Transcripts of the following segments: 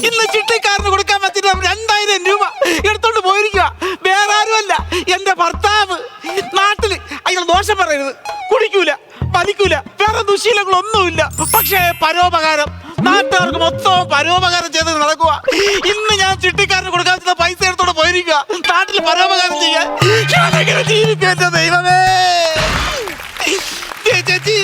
ഇന്ന് ചിട്ടിക്കാരന് കൊടുക്കാൻ പറ്റില്ല 2000 രൂപ എടുത്തോണ്ട് പോയിരിക്കുക. വേറെ ആരുമല്ല, എന്റെ ഭർത്താവ്. നാട്ടില് അയാൾ ദോഷം പറയരുത്, കുടിക്കൂല, വലിക്കൂല, വേറെ ദുശീലങ്ങളൊന്നുമില്ല. പക്ഷേ പരോപകാരം, നാട്ടുകാർക്ക് മൊത്തം പരോപകാരം ചെയ്ത് നടക്കുക. ഇന്ന് ഞാൻ ചിട്ടിക്കാരന് കൊടുക്കാൻ പറ്റുന്ന പൈസ എടുത്തോണ്ട് പോയിരിക്കുക. നാട്ടിൽ പരോപകാരം ചെയ്യാൻ ഞാനെങ്ങനെ ജീവിക്കും എന്റെ ദൈവമേ? ചേച്ചി,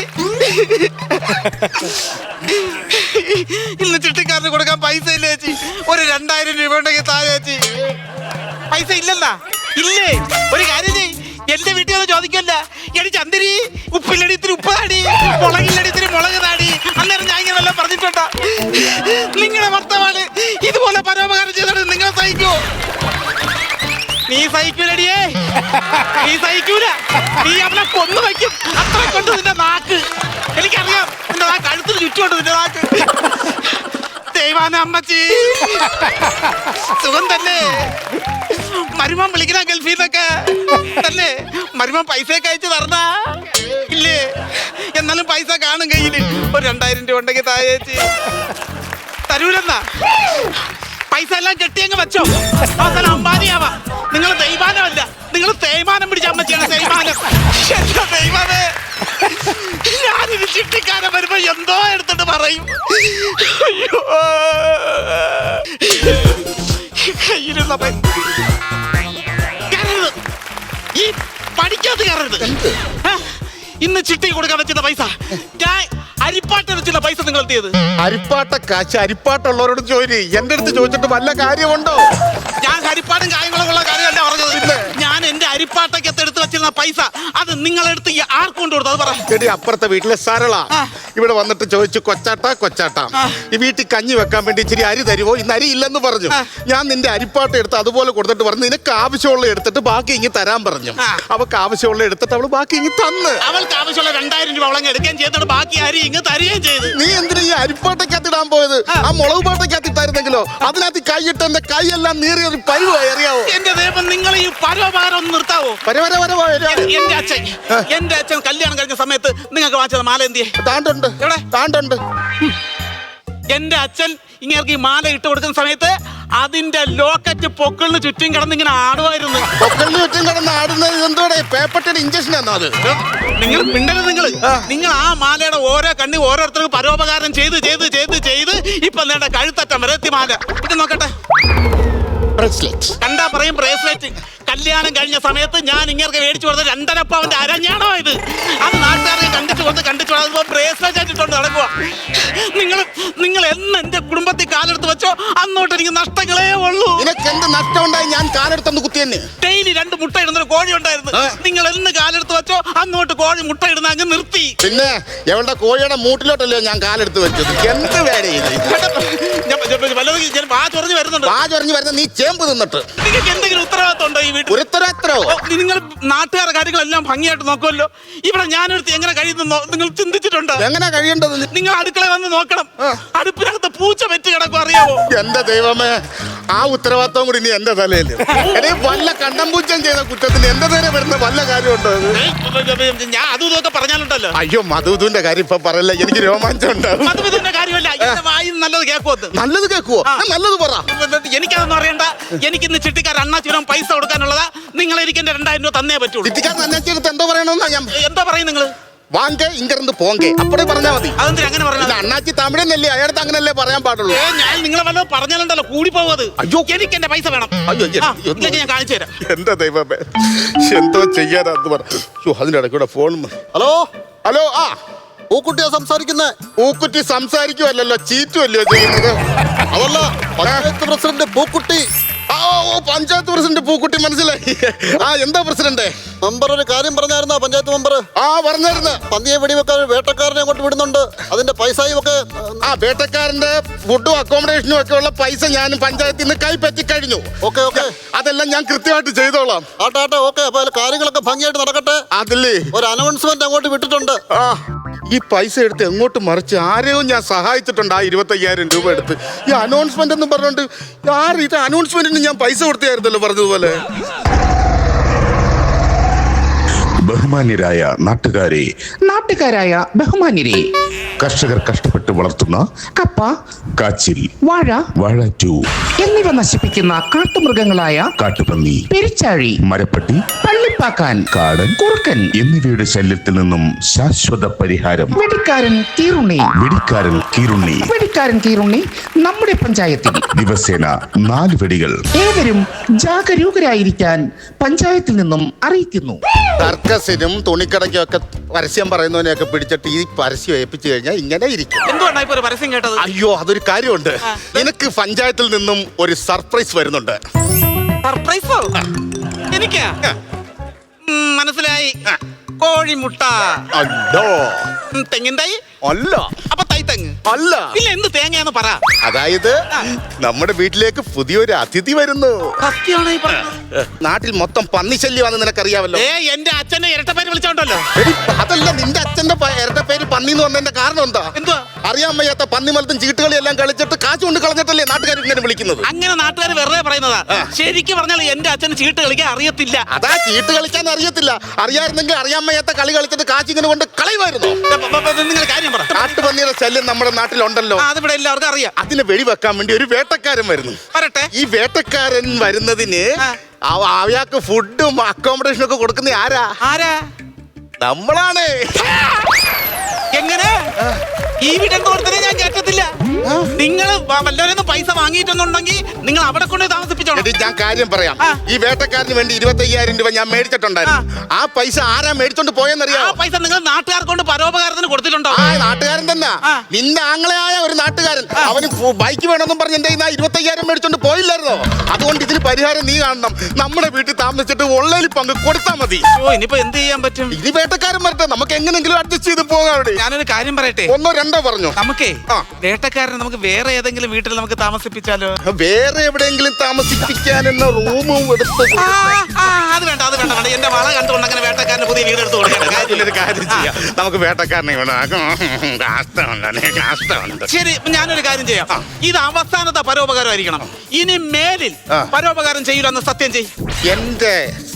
ഇന്ന് ചിട്ടിക്കാരന് കൊടുക്കാൻ പൈസ ഇല്ല ചേച്ചി. ഒരു 2000 രൂപ ഉണ്ടെങ്കിൽ താ ചേച്ചി. പൈസ ഇല്ലല്ല? ഇല്ലേ? ഒരു കാര്യം ചെയ്, എന്റെ വീട്ടിൽ ഒന്ന് ചോദിക്കല്ല. എടി ചന്ദരി, ഉപ്പില്ലടി ഇത്തിരി ഉപ്പ് താടി, മുളകില്ലടി ഇത്തിരി മുളക് താടി. അന്നേരം ഞാൻ ഇങ്ങനെ വല്ലതും പറഞ്ഞിട്ടുണ്ടോ? നിങ്ങളുടെ ഭർത്താവാണ് ഇതുപോലെ പരോപകാരം ചെയ്തത്, നിങ്ങൾ സഹിക്കോ? നീ സഹിക്കൂലടിയേ, നീ സഹിക്കൂല. നീ അവനെ കൊന്നു വയ്ക്കും. അത്ര കൊണ്ട് നിന്റെ നാക്ക് എനിക്കറിയാം. നിന്റെ നാക്ക് കഴുത്തിന് ചുറ്റുമുണ്ട് നിന്റെ നാക്ക്. ദൈവാന അമ്മച്ചി, സുഖം തന്നെ? മരുമൻ വിളിക്കണ ഗൾഫിൽ നിന്നൊക്കെ തന്നെ? മരുമൻ പൈസയൊക്കെ അയച്ചു തരണ ഇല്ലേ? എന്നാലും പൈസ കാണും കയ്യില്. ഒരു 2000 രൂപ ഉണ്ടെങ്കിൽ തായേച്ചി. തരൂലെന്നാ? പൈസ എല്ലാം കെട്ടിയങ്ങ് വെച്ചോ, അവസാനം അമ്പാനിയാവാ. നിങ്ങൾ ദൈവാനമല്ല, നിങ്ങൾ തേയ്മാനം പിടിച്ച അമ്മച്ചിയാണ്. തേയ്മാനം. എന്റെ ദൈവമേ, ഞാനിത് ചിട്ടിക്കാരൻ വരുമ്പോ എന്തോ എടുത്തിട്ട് പറയും. അയ്യോ, കയ്യിലുള്ള കയറരുത്, ഈ പഠിക്കാത്ത കയറരുത്. ഇന്ന് ചിട്ടി കൊടുക്കാൻ വെച്ചിരുന്ന പൈസ ഞാൻ അരിപ്പാട്ട് വെച്ചിരുന്ന പൈസ നിങ്ങൾ എത്തിയത്. അരിപ്പാട്ട കാശ് അരിപ്പാട്ടുള്ളവരോട് ചോദിച്ചു. എന്റെ അടുത്ത് ചോദിച്ചിട്ട് വല്ല കാര്യമുണ്ടോ? ഞാൻ ഹരിപ്പാടും കാര്യങ്ങളുള്ള കാര്യമല്ല പറഞ്ഞത്. ഞാൻ എന്റെ അരിപ്പാട്ടൊക്കെ എടുത്ത് വെച്ചിരുന്ന പൈസ അത് നിങ്ങളെടുത്ത് ആർക്ക് കൊണ്ട് കൊടുത്തു? അത് പറ. എടി, അപ്പുറത്തെ വീട്ടിലെ സരള ഇവിടെ വന്നിട്ട് ചോദിച്ചു, കൊച്ചാട്ട ഈ വീട്ടിൽ കഞ്ഞി വെക്കാൻ വേണ്ടി ഇച്ചിരി അരി തരുമോ? ഇന്ന് അരി ഇല്ലെന്ന് പറഞ്ഞു. ഞാൻ നിന്റെ അരിപ്പാട്ട എടുത്ത് അതുപോലെ കൊടുത്തിട്ട് പറഞ്ഞു, നിനക്ക് ആവശ്യമുള്ള എടുത്തിട്ട് ബാക്കി ഇങ്ങ് തരാൻ പറഞ്ഞു. അവൾക്ക് ആവശ്യമുള്ള എടുത്തിട്ട് അവള് ബാക്കി ഇങ്ങ് തന്ന്. അവൾക്ക് ആവശ്യമുള്ള 2000 രൂപ അവളങ്ങ് എടുക്കുകയും ചെയ്തിട്ട് ബാക്കി അരി ഇങ്ങ് തരികയും ചെയ്തു. നീ എന്തിനാ ഈ അരിപ്പാട്ടക്കകത്തിടാൻ പോയത്? ആ മുളക് പാട്ടക്കകത്തിട്ടായിരുന്നെങ്കിലോ? അതിനകത്ത് കൈയിട്ട് എന്റെ കൈയെല്ലാം നീറിയൊരു പരിവായി, അറിയാവോ? എന്റെ ദൈവം, നിങ്ങൾ ഈ പരോപകാരം ഒന്ന് നിർത്താവോ? എന്റെ അച്ഛൻ കല്യാണം കഴിഞ്ഞ സമയത്ത് നിങ്ങൾക്ക് വാങ്ങിച്ചത് മാല എന്തിയെ? താണ്ടുണ്ട്. എന്റെ അച്ഛൻ ഇങ്ങനെ ഈ മാല ഇട്ട് കൊടുക്കുന്ന സമയത്ത് അതിന്റെ ലോക്കറ്റ് പൊക്കിളിന് ചുറ്റും കിടന്നിങ്ങനെ ആടുമായിരുന്നു. പൊക്കിളിന് ചുറ്റും കിടന്ന് ആടുന്നത് എന്തോടെ? പേപ്പട്ടിയുടെ ഇഞ്ചക്ഷൻ ആണോ അത്? നിങ്ങൾ മിണ്ടരുത്. നിങ്ങൾ ആ മാലയുടെ ഓരോ കണ്ണി ഓരോരുത്തർക്ക് പരോപകാരം ചെയ്ത് ചെയ്ത് ചെയ്ത് ചെയ്ത് ഇപ്പൊ നേണ്ട കഴുത്തറ്റം വരെ എത്തി മാല. ഇത് നോക്കട്ടെ, കണ്ടാ പറയും ബ്രേസ്ലെറ്റ്. കല്യാണം കഴിഞ്ഞ സമയത്ത് ഞാൻ ഇങ്ങനെ മേടിച്ചു കൊടുത്ത 2.5 പവന്റെ അരഞ്ഞാണോ ഇത്? അത് നാട്ടുകാരെ കണ്ടിച്ചു ബ്രേസ്ലെറ്റ് ആയിട്ടുണ്ട് നടക്കുക. നിങ്ങൾ എന്ന് എന്റെ കുടുംബത്തിൽ കാലെടുത്ത് വെച്ചോ അന്നോട്ട് എനിക്ക് നഷ്ടങ്ങളേ ഉള്ളൂ. നിനക്ക് എന്ത് നഷ്ടം ഉണ്ടായി? ഞാൻ കാലെടുത്തൊന്ന് കുത്തി തന്നെ. ഡെയിലി 2 മുട്ട ഇടുന്നൊരു കോഴി ഉണ്ടായിരുന്നു. നിങ്ങൾ എന്ന് കാലെടുത്ത് വെച്ചോ അന്നോട്ട് കോഴി മുട്ട ഇടുന്ന അങ്ങ് നിർത്തി. പിന്നെ എവളുടെ കോഴിയുടെ മൂട്ടിലോട്ടല്ലോ ഞാൻ കാലെടുത്ത് വെച്ചത്. എന്ത് വേറെ വാചൊറിഞ്ഞു വരുന്ന നീ ചേമ്പ് തിന്നിട്ട്. നിങ്ങൾക്ക് എന്തെങ്കിലും ഉത്തരവാദിത്വം ഉണ്ടോ ഈ വീട്ടിൽ? നിങ്ങൾ നാട്ടുകാരുടെ കാര്യങ്ങളെല്ലാം ഭംഗിയായിട്ട് നോക്കുമല്ലോ. ഇവിടെ ഞാനൊരുത്തി എങ്ങനെ കഴിയുന്നു നിങ്ങൾ ചിന്തിച്ചിട്ടുണ്ടോ? എങ്ങനെ കഴിയേണ്ടത്? നിങ്ങൾ അടുക്കള വന്ന് നോക്കണം. അടുപ്പിനകത്ത് പൂച്ച വെച്ച് കിടക്കും, അറിയാവോ? എന്റെ ദൈവമേ, ആ ഉത്തരവാദിത്വം കൂടി ഇനി എന്റെ തലയിൽ. വല്ല കണ്ടം പൂച്ചം ചെയ്ത കുറ്റത്തിന് എന്റെ നേരെ വരുന്ന വല്ല കാര്യമുണ്ടോ? ഞാൻ അതും ഇതൊക്കെ പറഞ്ഞാലുണ്ടല്ലോ. അയ്യോ, മധുവിന്റെ കാര്യം ഇപ്പൊ പറയല്ല, എനിക്ക് രോമാഞ്ചം ഉണ്ടാവും. മധുവിന്റെ കാര്യമല്ല, നല്ലത് കേൾക്കുമോ? നല്ലത് കേൾക്കുവോ? നല്ലത് പറ. എനിക്കതൊന്നും അറിയണ്ട. എനിക്കിന്ന് ചിട്ടിക്കാരൻ അണ്ണാച്ചിനും പൈസ കൊടുക്കാനുള്ളതാ. നിങ്ങൾ എനിക്ക് എന്റെ 2000 രൂപ തന്നേ പറ്റുള്ളൂ. ചിട്ടിക്കാരൻ അണ്ണാച്ചിനടുത്ത് എന്തോ പറയണമെന്നാ ഞാൻ. എന്താ പറയും നിങ്ങൾ? വാങ്ക ഇങ്ങിருந்து പോങ്കെ അപ്പഴേ പറഞ്ഞാൽ മതി. അതെന്തിനാ അങ്ങനെ പറഞ്ഞത്? അണ്ണാച്ചി തമിഴനല്ലേ, അയാളത്ത് അങ്ങനല്ലേ പറയാൻ പാടുള്ളൂ. ഞാൻ നിങ്ങളെ വല്ലതും പറഞ്ഞാലുണ്ടല്ലോ കൂടി പോവത്. അയ്യോ, എനിക്ക് എന്റെ പൈസ വേണം. അയ്യോ, ഞാൻ കാണിച്ചു തരാം. എന്റെ ദൈവമേ, എന്തോ ചെയ്യാനാന്ന് പറഞ്ഞു. അതിനിടയ്ക്കൂടെ ഫോൺ. ഹലോ. ആ, പൂക്കുട്ടിയാ സംസാരിക്കുന്നേ. പൂക്കുട്ടി സംസാരിക്കുവല്ലോ, ചീറ്റുമല്ലോ ചെയ്യുന്നത്. അതല്ല, പഞ്ചായത്ത് പ്രസിഡന്റ് പൂക്കുട്ടി. പഞ്ചായത്ത് പ്രസിഡന്റ് പൂക്കുട്ടി, മനസ്സിലായി. എന്താ പ്രസിഡന്റ്? മെമ്പർ ഒരു കാര്യം പറഞ്ഞായിരുന്നോ? പഞ്ചായത്ത് മെമ്പർ പറഞ്ഞായിരുന്നു. പന്നിയെ വെടിവെക്കാൻ വേട്ടക്കാരനെ അങ്ങോട്ട് വിടുന്നുണ്ട്. അതിന്റെ പൈസയും ഒക്കെ. വേട്ടക്കാരന്റെ ഫുഡും അക്കോമഡേഷനും ഒക്കെ ഉള്ള പൈസ ഞാൻ പഞ്ചായത്തിൽ നിന്ന് കൈപ്പറ്റി കഴിഞ്ഞു. ഓക്കെ. അതെല്ലാം ഞാൻ കൃത്യമായിട്ട് ചെയ്തോളാം. ആട്ടെ. ഓക്കെ, അപ്പൊ കാര്യങ്ങളൊക്കെ ഭംഗിയായിട്ട് നടക്കട്ടെ. അതില്ലേ ഒരു അനൗൺസ്മെന്റ് അങ്ങോട്ട് വിട്ടിട്ടുണ്ട്. ഈ പൈസ എടുത്ത് എങ്ങോട്ട് മറിച്ച് ആരെയും ഞാൻ സഹായിച്ചിട്ടുണ്ട്. ആ 25,000 രൂപ എടുത്ത് ഈ അനൗൺസ്മെന്റ് എന്ന് പറഞ്ഞോണ്ട് ഇത് അനൗൺസ്മെന്റിന് ഞാൻ പൈസ കൊടുത്തായിരുന്നല്ലോ പറഞ്ഞതുപോലെ. ബഹുമാന്യരായ നാട്ടുകാരായ ബഹുമാന്യരെ, കർഷകർ കഷ്ടപ്പെട്ട് വളർത്തുന്ന കപ്പ, കാച്ചിൽ, വാഴ 2 എന്നിവ നശിപ്പിക്കുന്ന കാട്ടുമൃഗങ്ങളായ കാട്ടുപന്നി, പെരിച്ചാഴി, മരപ്പട്ടി, പള്ളിപ്പാക്കാൻ, കാടൻ, കുറുക്കൻ എന്നിവയുടെ ശല്യത്തിൽ നിന്നും ശാശ്വത പരിഹാരം വെടിക്കാരൻ കീറുണ്ണി നമ്മുടെ പഞ്ചായത്തിൽ ദിവസേന 4 വെടികൾ. ഏവരും ജാഗരൂകരായിരിക്കാൻ പഞ്ചായത്തിൽ നിന്നും അറിയിക്കുന്നു. സർക്കസിനും തുണിക്കടയ്ക്കും ഒക്കെ പരസ്യം പറയുന്നവനെയൊക്കെ പിടിച്ചിട്ട് ഈ പരസ്യം ഏൽപ്പിച്ചു കഴിഞ്ഞാൽ ഇങ്ങനെ ഇരിക്കും. എന്തുകൊണ്ടാ ഇപ്പൊ ഒരു പരസ്യം കേട്ടത്? അയ്യോ, അതൊരു കാര്യമുണ്ട്. നിനക്ക് പഞ്ചായത്തിൽ നിന്നും ഒരു സർപ്രൈസ് വരുന്നുണ്ട്. സർപ്രൈസോ? എനിക്കാ? മനസ്സിലായി. കോഴിമുട്ട. അല്ലോ, തെങ്ങിൻ തൈ അല്ല. അപ്പൊ തൈ തെങ്ങ് അല്ല. ഇല്ല, എന്ത് തേങ്ങയാന്ന് പറ. അതായത് നമ്മുടെ വീട്ടിലേക്ക് പുതിയൊരു അതിഥി വരുന്നു. സത്യമാണോ ഈ പറഞ്ഞത്? നാട്ടിൽ മൊത്തം പന്നിശല്യമാണെന്ന് നിനക്കറിയാമല്ലോ. എന്റെ അച്ഛനെ ഇരട്ട പേര് വിളിച്ചോണ്ടല്ലോ. എടി, അതല്ല, നിന്റെ അച്ഛന്റെ ഇരട്ട പേര് പന്നി എന്ന് പറഞ്ഞതിന്റെ കാരണം എന്താ? എന്തുവാ? അറിയാൻ വയ്യാത്ത പന്നിമലത്തും ചീട്ടുകളി എല്ലാം കളിച്ചിട്ട് കാശ് കൊണ്ട് കളഞ്ഞിട്ടല്ലേ നാട്ടുകാർ ഇങ്ങനെ വിളിക്കുന്നത്? അങ്ങനെ നാട്ടുകാർ വെറുതെ പറയുന്നതാ. ശരിക്കും പറഞ്ഞാൽ എന്റെ അച്ഛന് ചീട്ട് കളിക്കാൻ അറിയത്തില്ല. അതാ, ചീട്ട് കളിക്കാൻ അറിയത്തില്ല. അറിയാമായിരുന്നെങ്കിൽ അറിയാൻ വയ്യാത്ത കളി കളിച്ചിട്ട് കാശ് ഇങ്ങനെ കൊണ്ട് കളയുമായിരുന്നു. നിങ്ങൾ കാര്യം പറ. കാട്ടുപന്നിയുടെ ശല്യം നമ്മുടെ നാട്ടിലുണ്ടല്ലോ. അതിവിടെ എല്ലാവർക്കും അറിയാം. അതിനെ വെടിവെക്കാൻ വേണ്ടി ഒരു വേട്ടക്കാരൻ വരുന്നു. പറട്ടെ. ഈ വേട്ടക്കാരൻ വരുന്നതിന് അയാൾക്ക് ഫുഡും അക്കോമഡേഷനും ഒക്കെ കൊടുക്കുന്ന ആരാ? നമ്മളാണ്. എങ്ങനെ? ഈ വീട്ടിൽ തോർത്തിനെ ഞാൻ കേട്ടത്തില്ല. നിങ്ങൾ വല്ലവരെന്ന് പൈസ വാങ്ങിയിട്ടുണ്ടെങ്കിൽ നിങ്ങൾ അവിടെ കൊണ്ട് താമസിപ്പിച്ചോളൂ. ഞാൻ കാര്യം പറയാം. ഈ വേട്ടക്കാരന് വേണ്ടി 25,000 രൂപ ഞാൻ മേടിച്ചിട്ടുണ്ടായിരുന്നു. ആ പൈസ ആരാ മേടിച്ചോണ്ട് പോയെന്നറിയാം? ആ പൈസ നിങ്ങൾ നാട്ടുകാർക്ക് കൊണ്ട് പരോപകാരത്തിന് കൊടുത്തിട്ടുണ്ടോ? ആ നാട്ടുകാരൻ തന്നെ. നിന്റെ ആങ്ങളെയായ ഒരു നാട്ടുകാരൻ. അവന് ബൈക്ക് വേണമെന്നും പറഞ്ഞ് എന്റെ 25,000 മേടിച്ചോണ്ട് പോയില്ലായിരുന്നോ? അതുകൊണ്ട് ഇതിന് പരിഹാരം നീ കാണണം. നമ്മുടെ വീട്ടിൽ താമസിച്ചിട്ട് ഉള്ളതിൽ പങ്ക് കൊടുത്താൽ മതി. ഇനിയിപ്പോ എന്ത് ചെയ്യാൻ പറ്റും? ഇനി വേട്ടക്കാരൻ വരട്ടെ, നമുക്ക് എങ്ങനെങ്കിലും അഡ്ജസ്റ്റ് ചെയ്ത് പോകാം. ഞാനൊരു കാര്യം പറയട്ടെ. 1 2 പറഞ്ഞു. നമുക്കേ വേട്ടക്കാരനെ നമുക്ക് വേറെ ഏതെങ്കിലും വീട്ടിൽ നമുക്ക് താമസിപ്പിച്ചാലോ? വേറെ എവിടെയെങ്കിലും താമസിപ്പിക്കാനെന്ന റൂമും എടുത്ത് അത് വേണ്ട. എന്റെ വള കണ്ടുകൊണ്ട് അങ്ങനെ വേട്ടക്കാരന് പുതിയ വീട് എടുത്ത് കൊടുക്കാൻ കാര്യം ചെയ്യാം. നമുക്ക് വേട്ടക്കാരനെ ശരി. ഞാനൊരു കാര്യം ചെയ്യാം. ഇത് അവസാനത്തെ പരോപകാരമായിരിക്കണം. ഇനി മേലിൽ പരോപകാരം ചെയ്യൂലെന്ന് സത്യം ചെയ്യും. എന്റെ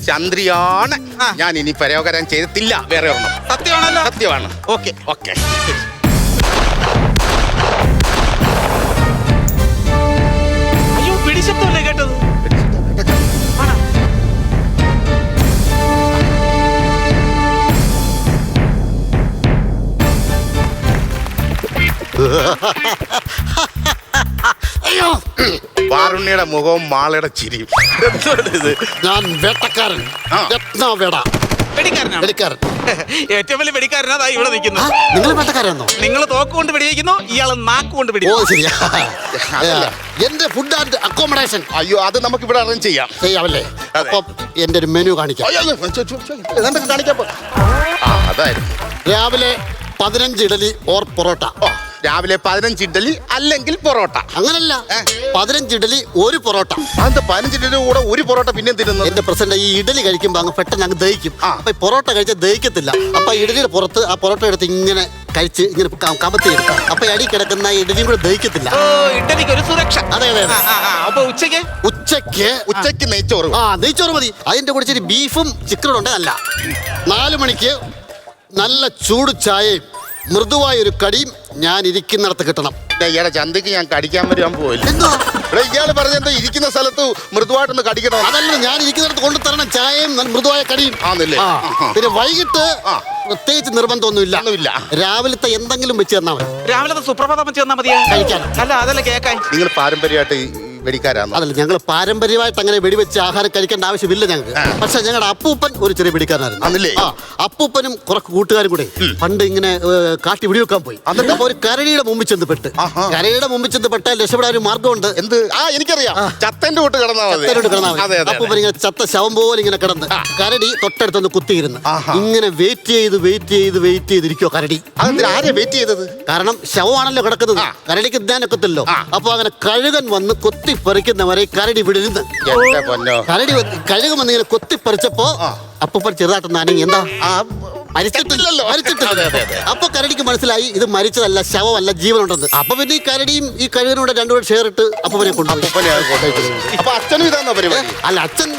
ചന്ദ്രിയാണ്. ഞാൻ ഇനി പരോപകാരം ചെയ്തിട്ടില്ല. വേറെ ഒരെണ്ണം. സത്യമാണല്ലോ? സത്യമാണ്. ഓക്കെ. അയ്യോ, പിടിശബ്ദമല്ലേ കേട്ടത്? അയ്യോ, വാറുണ്ണിയുടെ മുഖവും മാളയുടെ ചിരിയും. ഇത് ഞാൻ വേട്ടക്കാരൻ. വെടിക്കാരൻ. ഏറ്റവും വലിയ വെടിക്കാരനാ ദാ ഇവിടെ നിൽക്കുന്നു. നിങ്ങൾ വേട്ടക്കാരാണോ? നിങ്ങൾ തോക്ക് കൊണ്ട് വെടിവെക്കുന്നു, ഇയാള് നാക്ക് കൊണ്ട് ഓ വെടിവെക്കുന്നു. ശരിയാ. എന്റെ ഫുഡ് ആൻഡ് അക്കോമഡേഷൻ. അയ്യോ, അത് നമുക്ക് ഇവിടെ അറേഞ്ച് ചെയ്യാമല്ലേ? അപ്പം എന്റെ ഒരു മെനു കാണിക്കാം. കാണിക്കാൻ അതായിരുന്നു. രാവിലെ 15 ഇഡലി ഓർ പൊറോട്ട. രാവിലെ 15 ഇഡലി അല്ലെങ്കിൽ പൊറോട്ട. അങ്ങനല്ല, 15 ഇഡലി 1 പൊറോട്ട. അതെന്താ 15 ഇഡലി കൂടെ 1 പൊറോട്ട പിന്നെ തിന്നുന്നത്? എന്റെ പ്രസിഡന്റ്, ഈ ഇഡലി കഴിക്കുമ്പോ അങ്ങ് പെട്ടെന്ന് അങ്ങ് ദഹിക്കും. അപ്പൊ ഈ പൊറോട്ട കഴിച്ചാൽ ദഹിക്കത്തില്ല. അപ്പൊ ഇഡലിയുടെ പുറത്ത് ആ പൊറോട്ട എടുത്ത് ഇങ്ങനെ കഴിച്ച് ഇങ്ങനെ കമത്തി എടുക്കാം. അപ്പൊ അടി കിടക്കുന്ന ഇഡലിയും കൂടെ ദഹിക്കത്തില്ല. ഇഡലിക്ക് ഒരു സുരക്ഷ. അതെ. അപ്പൊ ഉച്ചക്ക് നെയ്ച്ചോറ്. നെയ്ച്ചോറ് മതി. അതിന്റെ കൂടെ ഇച്ചിരി ബീഫും ചിക്കനും ഉണ്ട്. അല്ല, 4 മണിക്ക് നല്ല ചൂട് ചായയും മൃദുവായ ഒരു കടിയും ഞാൻ ഇരിക്കുന്നിടത്ത് കിട്ടണം. ഇയാളെ ചന്തയ്ക്ക് ഞാൻ കടിക്കാൻ വരാൻ പോയില്ല. എന്തോ ഇയാള് പറഞ്ഞെന്താ ഇരിക്കുന്ന സ്ഥലത്ത് മൃദുവായിട്ടൊന്ന് കടിക്കണം? അതല്ല, ഞാൻ ഇരിക്കുന്നിടത്ത് കൊണ്ടു തരണം ചായയും മൃദുവായ കടിയും. പിന്നെ വൈകിട്ട് പ്രത്യേകിച്ച് നിർബന്ധമൊന്നുമില്ല. രാവിലത്തെ എന്തെങ്കിലും വെച്ച് തന്നാൽ മതി. രാവിലത്തെ സുപ്രഭാതം വെച്ച് തന്നാൽ മതിയാ കഴിക്കാൻ. അല്ല, അതല്ല കേൾക്കാൻ. നിങ്ങൾ പാരമ്പര്യമായിട്ട് വെടിക്കാരാണ്? അതല്ല, ഞങ്ങൾ പാരമ്പര്യമായിട്ട് അങ്ങനെ വെടിവെച്ച് ആഹാരം കഴിക്കേണ്ട ആവശ്യമില്ല ഞങ്ങൾക്ക്. പക്ഷെ ഞങ്ങളുടെ അപ്പൂപ്പൻ ഒരു ചെറിയ വെടിക്കാരനായിരുന്നു. അപ്പൂപ്പനും കുറെ കൂട്ടുകാരും കൂടെ പണ്ട് ഇങ്ങനെ കാട്ടി വെടിവെക്കാൻ പോയി. എന്നിട്ട് ഒരു കരടിയുടെ മുമ്പിൽ ചെന്ന് പെട്ട്. കരടിയുടെ മുമ്പിൽ ചെന്ന് പെട്ടാൽ രക്ഷപ്പെടാൻ ഒരു മാർഗമുണ്ട്. എന്ത്? എനിക്കറിയാം. ചത്തന്റെ കൂട്ട് കിടന്നാൽ മതി. അപ്പൂപ്പൻ ഇങ്ങനെ ചത്ത ശവം പോലെ ഇങ്ങനെ കിടന്ന് കരടി തൊട്ടടുത്തൊന്ന് കുത്തിയിരുന്ന് ഇങ്ങനെ വെയിറ്റ് ചെയ്തിരിക്കോ കരടി. ആരെ വെയിറ്റ് ചെയ്തത്? കാരണം ശവമാണല്ലോ കിടക്കുന്നത്, കരടിക്ക് ജ്ഞാനൊക്കത്തില്ലോ. അപ്പൊ അങ്ങനെ കഴുകൻ വന്ന് കൊത്തിപ്പറിക്കുന്നവരെ കരടി വിടരുന്ന്. കഴുകൻ വന്ന് ഇങ്ങനെ കൊത്തിപ്പറിച്ചപ്പോ അപ്പൂപ്പൻ ചെറുതായിട്ടൊന്ന് അനങ്ങി. എന്താ മരിച്ചിട്ടില്ലല്ലോ, അതെ, മരിച്ചിട്ടില്ല. അതെ, അതെ. അപ്പൊ കരടിക്ക് മനസ്സിലായി ഇത് മരിച്ചതല്ല, ശവമല്ല, ജീവനുണ്ടെന്ന്. അപ്പൊ പിന്നെ ഈ കരടിയും ഈ കഴുകനൂടെ രണ്ടുപേരും ഷെയർ ഇട്ട് അപ്പനെ കൊണ്ടുപോയി. അപ്പൊ അച്ഛനും ഇതാണോ പരിപാടി? അല്ല, അച്ഛൻ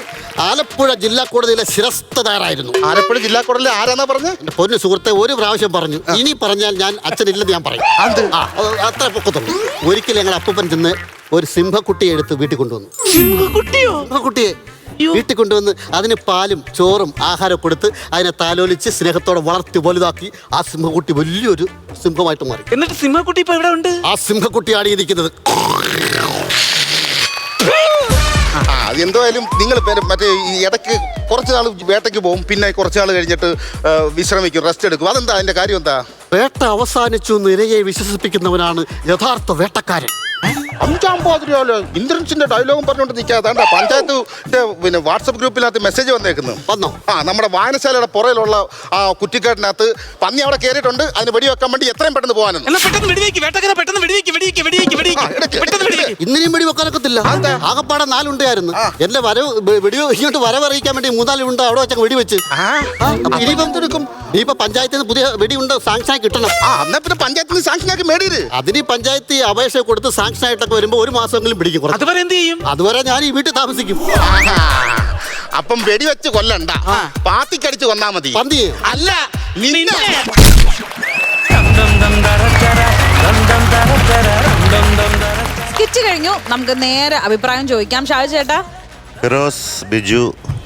ആലപ്പുഴ ജില്ലാ കോടതിയിലെ ശിരസ്തദാറായിരുന്നു. ആലപ്പുഴ ജില്ലാ കോടതിയിൽ ആരാന്നാ പറഞ്ഞ? എന്റെ പൊന്നു സുഹൃത്തെ, ഒരു പ്രാവശ്യം പറഞ്ഞു, ഇനി പറഞ്ഞാൽ ഞാൻ അച്ഛനില്ലെന്ന് ഞാൻ പറയും. അത്ര പൊക്കത്തുള്ളൂ. ഒരിക്കലും ഞങ്ങൾ അപ്പൂപ്പൻ ചെന്ന് ഒരു സിംഹക്കുട്ടിയെ എടുത്ത് വീട്ടിൽ കൊണ്ടുവന്നു. സിംഹക്കുട്ടിയെ വീട്ടിൽ കൊണ്ടുവന്ന് അതിന് പാലും ചോറും ആഹാരം കൊടുത്ത് അതിനെ താലോലിച്ച് സ്നേഹത്തോടെ വളർത്തി വലുതാക്കി ആ സിംഹക്കുട്ടി വലിയൊരു സിംഹമായിട്ട് മാറി. എന്നിട്ട് സിംഹക്കുട്ടി ഇപ്പൊ എവിടെ ഉണ്ട്? ആ സിംഹക്കുട്ടിയാണ് ഇരിക്കുന്നത്. എന്തായാലും നിങ്ങൾ മറ്റേ ഈ ഇടയ്ക്ക് കുറച്ച് നാൾ വേട്ടയ്ക്ക് പോകും, പിന്നെ കുറച്ച് നാൾ കഴിഞ്ഞിട്ട് വിശ്രമിക്കും, റെസ്റ്റ് എടുക്കും. അതെന്താ അതിന്റെ കാര്യം എന്താ? വേട്ട അവസാനിച്ചു എന്ന് ഇരയെ വിശ്വസിപ്പിക്കുന്നവനാണ് യഥാർത്ഥ വേട്ടക്കാരൻ. 5-ാം പാതിരാവിലെ ഇന്ദ്രൻസിന്റെ ഡയലോഗും പറഞ്ഞുകൊണ്ട് നിൽക്കാതെ പഞ്ചായത്ത് പിന്നെ വാട്സപ്പ് ഗ്രൂപ്പിനകത്ത് മെസ്സേജ് വന്നേക്കുന്നു. വന്നോ? നമ്മുടെ വായനശാലയുടെ പുറയിലുള്ള ആ കുറ്റിക്കാട്ടിനകത്ത് പന്നി അവിടെ കയറിയിട്ടുണ്ട്. അതിന് വെടിവെക്കാൻ വേണ്ടി എത്രയും പെട്ടെന്ന് പോകാനെന്ന്. ഇന്നിനും വെടി വെക്കാനൊക്കത്തില്ല. ആകപ്പാടെ 4 ഉണ്ടായിരുന്നു. എന്റെ ഇങ്ങോട്ട് വരവറിയിക്കാൻ വേണ്ടി 3-4 ഉണ്ട് അവിടെ വെച്ച വെടിവെച്ച്. ഇനിയിപ്പം പഞ്ചായത്തിൽ നിന്ന് പുതിയ വെടിയുണ്ട് സാങ്ഷൻ ആയി കിട്ടണം. എന്നാ പിന്നെ പഞ്ചായത്തിൽ നിന്ന് സാങ്ഷൻ ആക്കി മേടിയത്. അതിന് പഞ്ചായത്ത് അപേക്ഷ കൊടുത്ത് സാങ്ഷൻ ആയിട്ടൊക്കെ വരുമ്പോ 1 മാസമെങ്കിലും പിടിക്കും. അതുവരെ എന്ത് ചെയ്യും? അതുവരെ ഞാൻ ഈ വീട്ടിൽ താമസിക്കും. അപ്പം വെടിവെച്ച് കൊല്ലണ്ട, പാത്തിക്കടിച്ച് കൊന്നാ മതി. പന്തി അല്ല, സ്കിറ്റ് കഴിഞ്ഞു. നമുക്ക് നേരെ അഭിപ്രായം ചോദിക്കാം. ഷാജു ചേട്ടാ. ഫിറോസ്, ബിജു,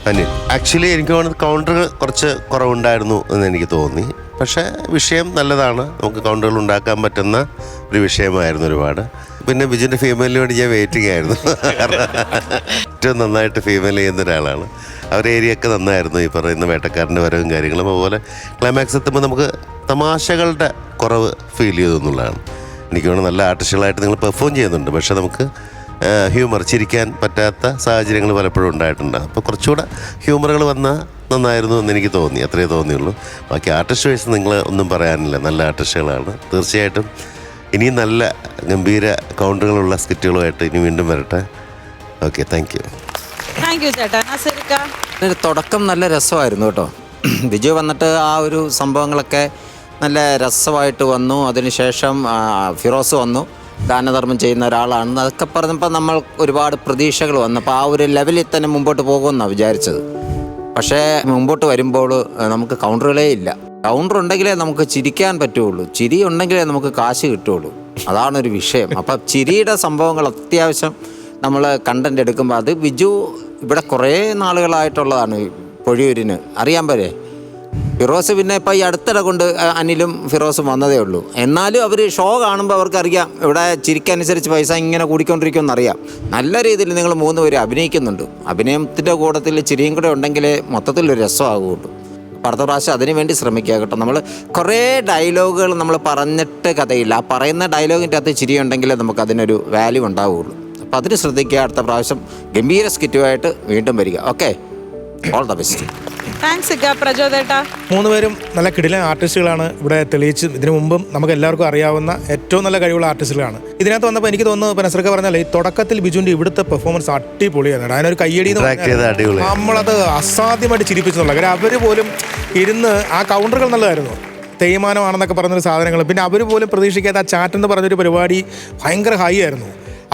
അനിൽ. ആക്ച്വലി എനിക്ക് തോന്നുന്നത് കൗണ്ടർ കുറച്ച് കുറവുണ്ടായിരുന്നു എന്ന് എനിക്ക് തോന്നി. പക്ഷേ വിഷയം നല്ലതാണ്. നമുക്ക് കൗണ്ടറുകൾ ഉണ്ടാക്കാൻ പറ്റുന്ന ഒരു വിഷയമായിരുന്നു ഒരുപാട്. പിന്നെ ബിജുവിൻ്റെ ഫീമെയിലിന് വേണ്ടി ഞാൻ വെയിറ്റിംഗ് ആയിരുന്നു. കാരണം ഏറ്റവും നന്നായിട്ട് ഫീമെയിൽ ചെയ്യുന്ന ഒരാളാണ്. അവരുടെ ഏരിയയൊക്കെ നന്നായിരുന്നു. ഈ പറയുന്ന വേട്ടക്കാരൻ്റെ വരവും കാര്യങ്ങളും. അതുപോലെ ക്ലൈമാക്സ് എത്തുമ്പോൾ നമുക്ക് തമാശകളുടെ കുറവ് ഫീൽ ചെയ്തു എന്നുള്ളതാണ്. എനിക്ക് തോന്നുന്നു നല്ല ആർട്ടിസ്റ്റുകളായിട്ട് നിങ്ങൾ പെർഫോം ചെയ്യുന്നുണ്ട്. പക്ഷേ നമുക്ക് ഹ്യൂമർ ചിരിക്കാൻ പറ്റാത്ത സാഹചര്യങ്ങൾ പലപ്പോഴും ഉണ്ടായിട്ടുണ്ട്. അപ്പോൾ കുറച്ചുകൂടെ ഹ്യൂമറുകൾ വന്നാൽ നന്നായിരുന്നു എന്ന് എനിക്ക് തോന്നി. അത്രയേ തോന്നിയുള്ളൂ. ബാക്കി ആർട്ടിസ്റ്റ് വൈസ് നിങ്ങൾ ഒന്നും പറയാനില്ല. നല്ല ആർട്ടിസ്റ്റുകളാണ്. തീർച്ചയായിട്ടും ഇനിയും നല്ല ഗംഭീര കൗണ്ടറുകളുള്ള സ്കിറ്റുകളുമായിട്ട് ഇനി വീണ്ടും വരട്ടെ. ഓക്കെ, താങ്ക് യു ചേട്ടാ. നസീർക്ക. തുടക്കം നല്ല രസമായിരുന്നു കേട്ടോ. ബിജു വന്നിട്ട് ആ ഒരു സംഭവങ്ങളൊക്കെ നല്ല രസമായിട്ട് വന്നു. അതിനുശേഷം ഫിറോസ് വന്നു, ദാനധർമ്മം ചെയ്യുന്ന ഒരാളാണ്. അതൊക്കെ പറഞ്ഞപ്പോൾ നമ്മൾ ഒരുപാട് പ്രതീക്ഷകൾ വന്നപ്പോൾ ആ ഒരു ലെവലിൽ തന്നെ മുമ്പോട്ട് പോകുമെന്നാണ് വിചാരിച്ചത്. പക്ഷേ മുമ്പോട്ട് വരുമ്പോൾ നമുക്ക് കൗണ്ടറുകളേ ഇല്ല. കൗണ്ടർ ഉണ്ടെങ്കിലേ നമുക്ക് ചിരിക്കാൻ പറ്റുള്ളൂ. ചിരി ഉണ്ടെങ്കിലേ നമുക്ക് കാശ് കിട്ടുള്ളൂ. അതാണൊരു വിഷയം. അപ്പം ചിരിയുടെ സംഭവങ്ങൾ അത്യാവശ്യം നമ്മൾ കണ്ടന്റ് എടുക്കുമ്പോൾ അത് ബിജു ഇവിടെ കുറേ നാളുകളായിട്ടുള്ളതാണ്. പൊഴിയൂരിന് അറിയാൻ പോരെ. ഫിറോസ് പിന്നെ ഇപ്പം ഈ അടുത്തിടെ കൊണ്ട് അനിലും ഫിറോസും വന്നതേ ഉള്ളൂ. എന്നാലും അവർ ഷോ കാണുമ്പോൾ അവർക്കറിയാം ഇവിടെ ചിരിക്കനുസരിച്ച് പൈസ ഇങ്ങനെ കൂടിക്കൊണ്ടിരിക്കുമെന്നറിയാം. നല്ല രീതിയിൽ നിങ്ങൾ 3 പേര് അഭിനയിക്കുന്നുണ്ട്. അഭിനയത്തിൻ്റെ കൂട്ടത്തിൽ ചിരിയും കൂടെ ഉണ്ടെങ്കിലേ മൊത്തത്തിലൊരു രസമാകുള്ളൂ. അപ്പോൾ അടുത്ത പ്രാവശ്യം അതിനു വേണ്ടി ശ്രമിക്കുക കേട്ടോ. നമ്മൾ കുറേ ഡയലോഗുകൾ നമ്മൾ പറഞ്ഞിട്ട് കഥയില്ല. ആ പറയുന്ന ഡയലോഗിൻ്റെ അകത്ത് ചിരിയുണ്ടെങ്കിലേ നമുക്ക് അതിനൊരു വാല്യൂ ഉണ്ടാവുകയുള്ളൂ. അപ്പോൾ അതിന് ശ്രദ്ധിക്കുക. അടുത്ത പ്രാവശ്യം ഗംഭീര സ്കിറ്റുമായിട്ട് വീണ്ടും വരിക. Okay, all the best. Thanks പ്രചോദേട്ടാ. 3 പേരും നല്ല കിടിലൻ ആർട്ടിസ്റ്റുകളാണ് ഇവിടെ തെളിയിച്ച്. ഇതിനു മുമ്പും നമുക്ക് എല്ലാവർക്കും അറിയാവുന്ന ഏറ്റവും നല്ല കഴിവുള്ള ആർട്ടിസ്റ്റുകളാണ്. ഇതിനകത്ത് വന്നപ്പോൾ എനിക്ക് തോന്നുന്നു, ഇപ്പം നസീർക്ക പറഞ്ഞാൽ ഈ തുടക്കത്തിൽ ബിജുവിൻ്റെ ഇവിടുത്തെ പെർഫോമൻസ് അടിപൊളിയാണ്. അതിനൊരു കയ്യടി നമ്മളത് അസാധ്യമായിട്ട് ചിരിപ്പിച്ചെന്നുള്ള കാര്യം. അവർ പോലും ഇരുന്ന് ആ കൗണ്ടറുകൾ നല്ലതായിരുന്നു. തേയ്മാനമാണെന്നൊക്കെ പറഞ്ഞൊരു സാധനങ്ങൾ. പിന്നെ അവർ പോലും പ്രതീക്ഷിക്കാത്ത ആ ചാറ്റ് എന്ന് പറഞ്ഞൊരു പരിപാടി ഭയങ്കര ഹൈ ആയിരുന്നു.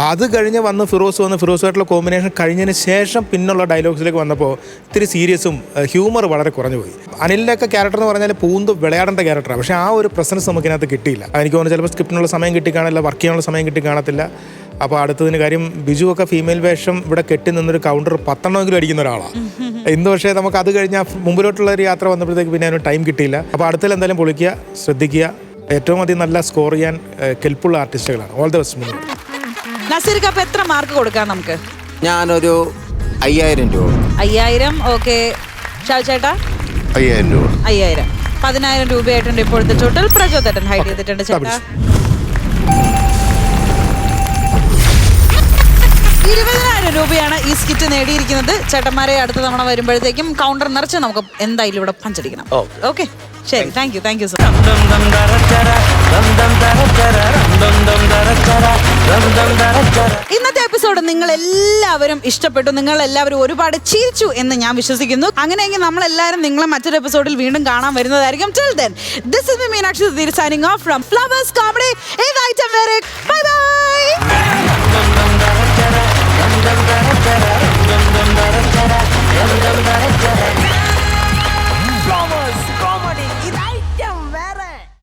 അത് കഴിഞ്ഞ് വന്ന് ഫിറോസുമായിട്ടുള്ള കോമ്പിനേഷൻ കഴിഞ്ഞതിന് ശേഷം പിന്നുള്ള ഡയലോഗ്സിലേക്ക് വന്നപ്പോൾ ഇത്തിരി സീരിയസും ഹ്യൂമർ വളരെ കുറഞ്ഞു പോയി. അനിലിൻ്റെയൊക്കെ ക്യാരക്ടർ എന്ന് പറഞ്ഞാൽ പൂന്ത് വിളയാടേണ്ട ക്യാരക്ടറാണ്. പക്ഷേ ആ ഒരു പ്രസൻസ് നമുക്കിനകത്ത് കിട്ടിയില്ല. എനിക്ക് തോന്നുന്നു ചിലപ്പോൾ സ്ക്രിപ്റ്റിനുള്ള സമയം കിട്ടി കാണില്ല, വർക്ക് ചെയ്യാനുള്ള സമയം കിട്ടി കാണത്തില്ല. അപ്പോൾ അടുത്തതിന് കാര്യം ബിജു ഒക്കെ ഫീമെയിൽ വേഷം ഇവിടെ കെട്ടി നിന്നൊരു കൗണ്ടർ 10 അടിക്കുന്ന ഒരാളാണ് ഇന്ന്. പക്ഷേ നമുക്ക് അത് കഴിഞ്ഞാൽ മുമ്പിലോട്ടുള്ള ഒരു യാത്ര വന്നപ്പോഴത്തേക്ക് പിന്നെ അതിന് ടൈം കിട്ടിയില്ല. അപ്പോൾ അടുത്തതിൽ എന്തായാലും പൊളിക്കുക, ശ്രദ്ധിക്കുക. ഏറ്റവും അധികം നല്ല സ്കോർ ചെയ്യാൻ കെൽപ്പുള്ള ആർട്ടിസ്റ്റുകളാണ്. All the best. നസീർക്ക, അപ്പോൾ എത്ര മാർക്ക് കൊടുക്കാം നമുക്ക്? ഞാനൊരു 5000 രൂപ. 5000. ഓക്കെ. ഷാജു ചേട്ടാ? 5000 രൂപ. 5000. 10000 രൂപയായിട്ടുണ്ട് ഇപ്പോഴത്തെ ടോട്ടൽ. പ്രചോദേട്ടൻ ഹൈഡ് ചെയ്തിട്ടുണ്ട് ചേട്ടാ. 20,000 രൂപയാണ് ഈ സ്കിറ്റ് നേടിയിരിക്കുന്നത്. ചേട്ടന്മാരെ അടുത്ത തവണ വരുമ്പോഴത്തേക്കും കൗണ്ടർ നിറച്ച് നമുക്ക് എന്തായാലും ഇവിടെ പഞ്ചടിക്കണം. ഓക്കെ, ശരി. Thank you sir. ഇന്നത്തെ എപ്പിസോഡ് നിങ്ങൾ എല്ലാവരും ഇഷ്ടപ്പെട്ടു, നിങ്ങൾ എല്ലാവരും ഒരുപാട് ചിരിച്ചു എന്ന് ഞാൻ വിശ്വസിക്കുന്നു. അങ്ങനെയെങ്കിൽ നമ്മൾ എല്ലാവരും നിങ്ങളെ മറ്റൊരു എപ്പിസോഡിൽ വീണ്ടും കാണാൻ വരുന്നതായിരിക്കും. Till then, this is me Meenakshi Sudhir signing off from Flowers Comedy. Is item very. Bye bye.